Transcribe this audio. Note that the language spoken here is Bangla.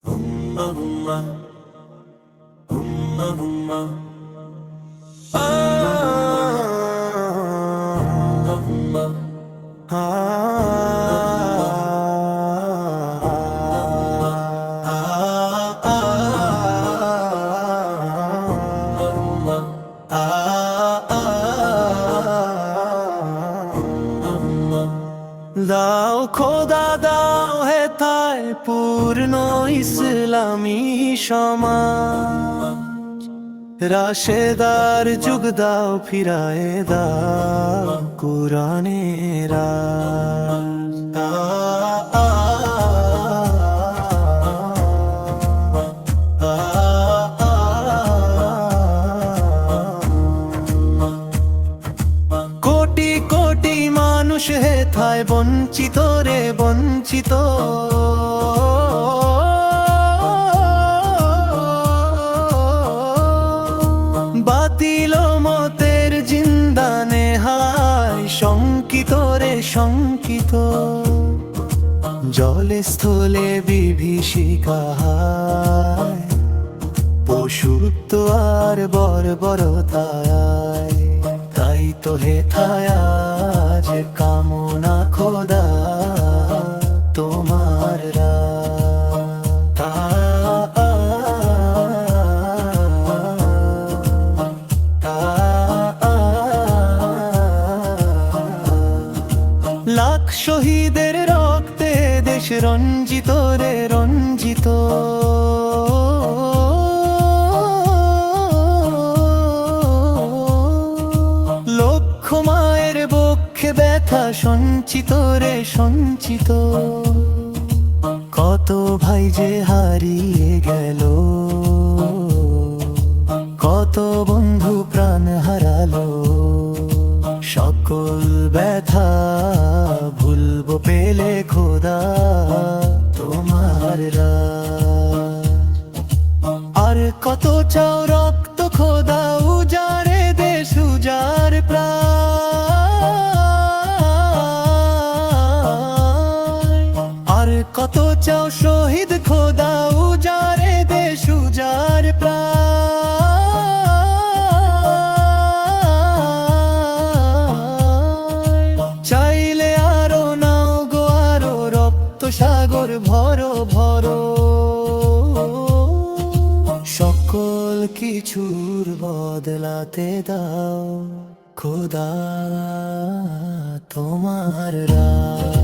Humma humma, humma humma, ah, humma humma, দাও খোদা দাও হেথায় পূর্ণ ইসলামী সমাজ, রাশেদার যুগ দাও ফিরায়ে দাও কুরআনের রাজ। কোটি কোটি মানুষ হেথায় বঞ্চিত রে বঞ্চিত, বাতিল মতের জিন্দানে হায় শঙ্কিত রে শঙ্কিত, জলে স্থলে বিভীষিকা হায়, পশুত্ব আর বর্বরতায়, তাই তো হেথায় আজ কামনা খোদা তোমার লাখ শহীদের রক্তে দেশ রঞ্জিত রে রঞ্জিত, লক্ষ মায়ের বক্ষে ব্যথা সঞ্চিত রে সঞ্চিত, কত ভাই যে হারিয়ে গেল, কত বন্ধু প্রাণ হারালো, সকল ব্যথা ভুলবো পেলে খোদা তোমার রাজ। আর কত চাও রক্ত খোদা উজাড়ে দেশ উজার প্রাণ, আর কত চাও শহীদ খোদা উজাড়ে দেশ উজার প্রাণ, চাইলে আরো নাও গো আরো রক্ত সাগর ভরো ভরো, সকল কিছুর বদলাতে দাও খোদা তোমার রাজ।